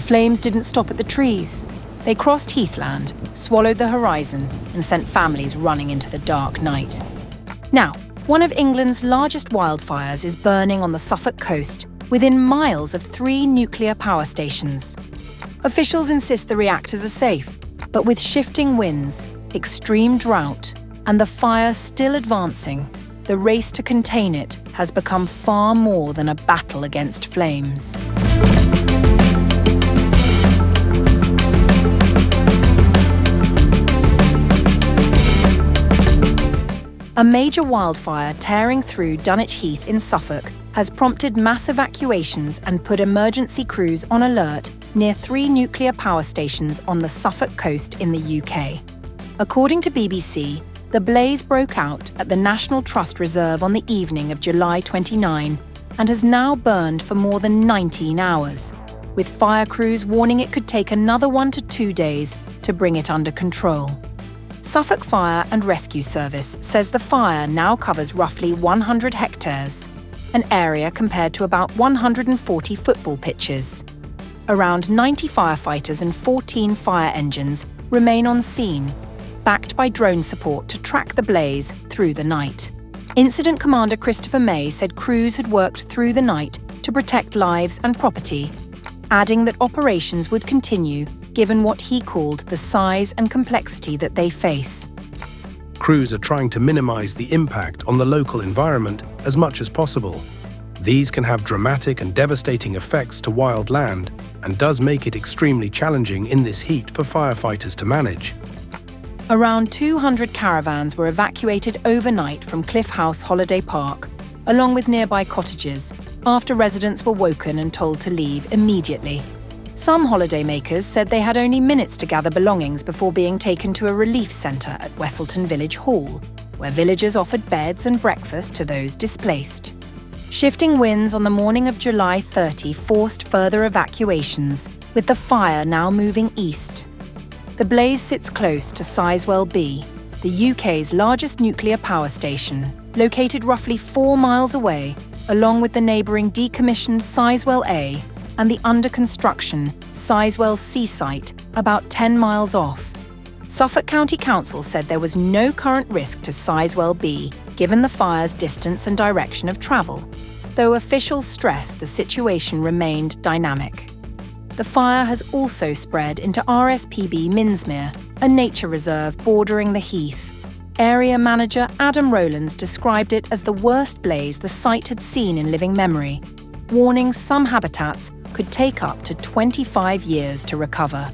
flames didn't stop at the trees. They crossed heathland, swallowed the horizon, and sent families running into the dark night. Now, one of England's largest wildfires is burning on the Suffolk coast, within miles of 3 nuclear power stations. Officials insist the reactors are safe, but with shifting winds, extreme drought, and the fire still advancing, the race to contain it has become far more than a battle against flames. A major wildfire tearing through Dunwich Heath in Suffolk has prompted mass evacuations and put emergency crews on alert near 3 nuclear power stations on the Suffolk coast in the UK. According to BBC, the blaze broke out at the National Trust Reserve on the evening of July 29 and has now burned for more than 19 hours, with fire crews warning it could take another 1 to 2 days to bring it under control. Suffolk Fire and Rescue Service says the fire now covers roughly 100 hectares, an area compared to about 140 football pitches. Around 90 firefighters and 14 fire engines remain on scene, backed by drone support to track the blaze through the night. Incident Commander Christopher May said crews had worked through the night to protect lives and property, adding that operations would continue given what he called the size and complexity that they face. Crews are trying to minimize the impact on the local environment as much as possible. These can have dramatic and devastating effects to wild land and does make it extremely challenging in this heat for firefighters to manage. Around 200 caravans were evacuated overnight from Cliff House Holiday Park, along with nearby cottages, after residents were woken and told to leave immediately. Some holidaymakers said they had only minutes to gather belongings before being taken to a relief centre at Westleton Village Hall, where villagers offered beds and breakfast to those displaced. Shifting winds on the morning of July 30 forced further evacuations, with the fire now moving east. The blaze sits close to Sizewell B, the UK's largest nuclear power station, located roughly 4 miles away, along with the neighbouring decommissioned Sizewell A and the under-construction Sizewell C site about 10 miles off. Suffolk County Council said there was no current risk to Sizewell B, given the fire's distance and direction of travel, though officials stressed the situation remained dynamic. The fire has also spread into RSPB Minsmere, a nature reserve bordering the Heath. Area manager Adam Rowlands described it as the worst blaze the site had seen in living memory, warning some habitats could take up to 25 years to recover.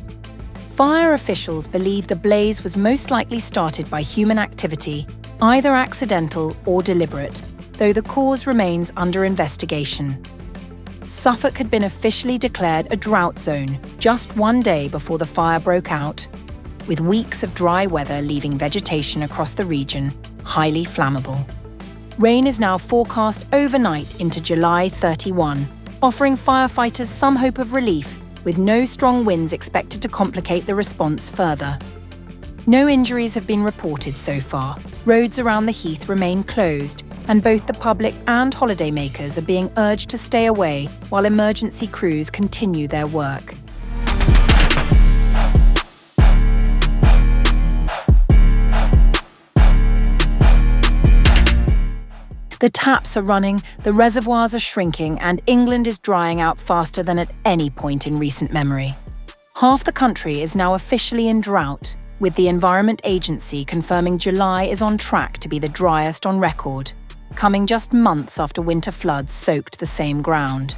Fire officials believe the blaze was most likely started by human activity, either accidental or deliberate, though the cause remains under investigation. Suffolk had been officially declared a drought zone just 1 day before the fire broke out, with weeks of dry weather leaving vegetation across the region highly flammable. Rain is now forecast overnight into July 31, offering firefighters some hope of relief, with no strong winds expected to complicate the response further. No injuries have been reported so far. Roads around the Heath remain closed, and both the public and holidaymakers are being urged to stay away while emergency crews continue their work. The taps are running, the reservoirs are shrinking, and England is drying out faster than at any point in recent memory. Half the country is now officially in drought, with the Environment Agency confirming July is on track to be the driest on record, coming just months after winter floods soaked the same ground.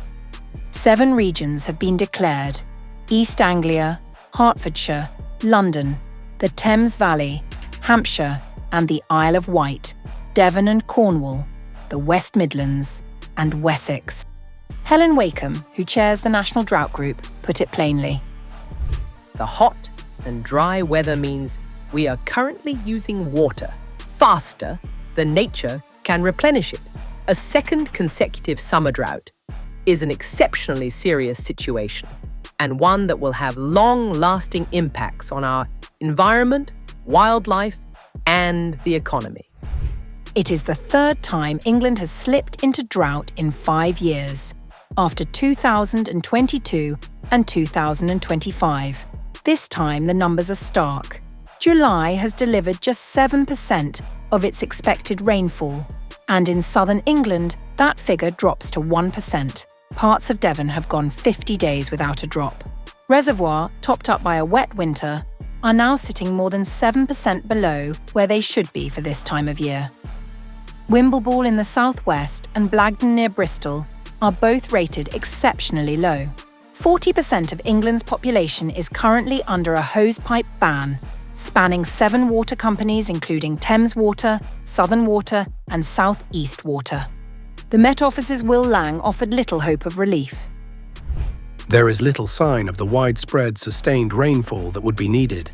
7 regions have been declared: East Anglia, Hertfordshire, London, the Thames Valley, Hampshire and the Isle of Wight, Devon and Cornwall, the West Midlands and Wessex. Helen Wakeham, who chairs the National Drought Group, put it plainly. The hot and dry weather means we are currently using water faster than nature can replenish it. A second consecutive summer drought is an exceptionally serious situation, and one that will have long-lasting impacts on our environment, wildlife, and the economy. It is the 3rd time England has slipped into drought in 5 years, after 2022 and 2025. This time the numbers are stark. July has delivered just 7% of its expected rainfall, and in southern England, that figure drops to 1%. Parts of Devon have gone 50 days without a drop. Reservoirs, topped up by a wet winter, are now sitting more than 7% below where they should be for this time of year. Wimbleball in the southwest and Blagden near Bristol are both rated exceptionally low. 40% of England's population is currently under a hosepipe ban, spanning 7 water companies including Thames Water, Southern Water and South East Water. The Met Office's Will Lang offered little hope of relief. There is little sign of the widespread sustained rainfall that would be needed.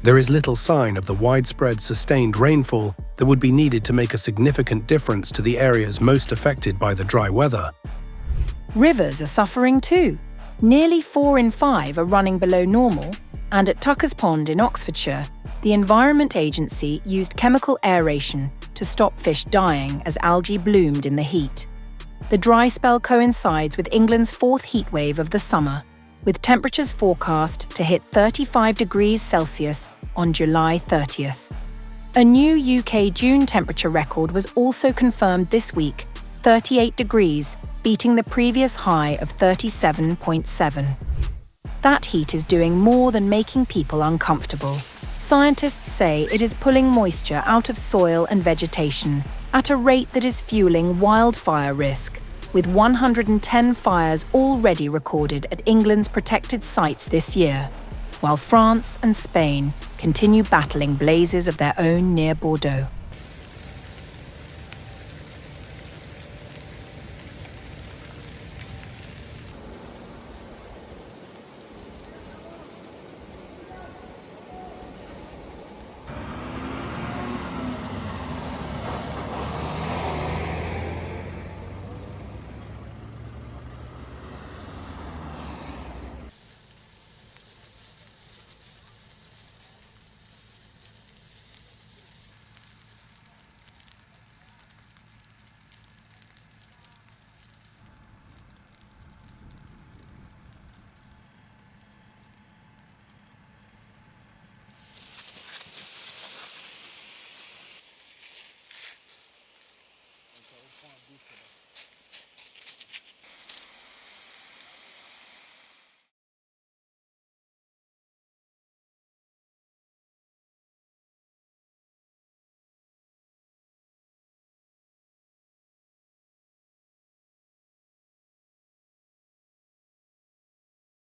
There is little sign of the widespread sustained rainfall that would be needed to make a significant difference to the areas most affected by the dry weather. Rivers are suffering too. Nearly 4 in 5 are running below normal, and at Tucker's Pond in Oxfordshire, the Environment Agency used chemical aeration to stop fish dying as algae bloomed in the heat. The dry spell coincides with England's 4th heatwave of the summer, with temperatures forecast to hit 35 degrees Celsius on July 30th. A new UK June temperature record was also confirmed this week, 38 degrees, beating the previous high of 37.7. That heat is doing more than making people uncomfortable. Scientists say it is pulling moisture out of soil and vegetation at a rate that is fueling wildfire risk, with 110 fires already recorded at England's protected sites this year, while France and Spain continue battling blazes of their own near Bordeaux.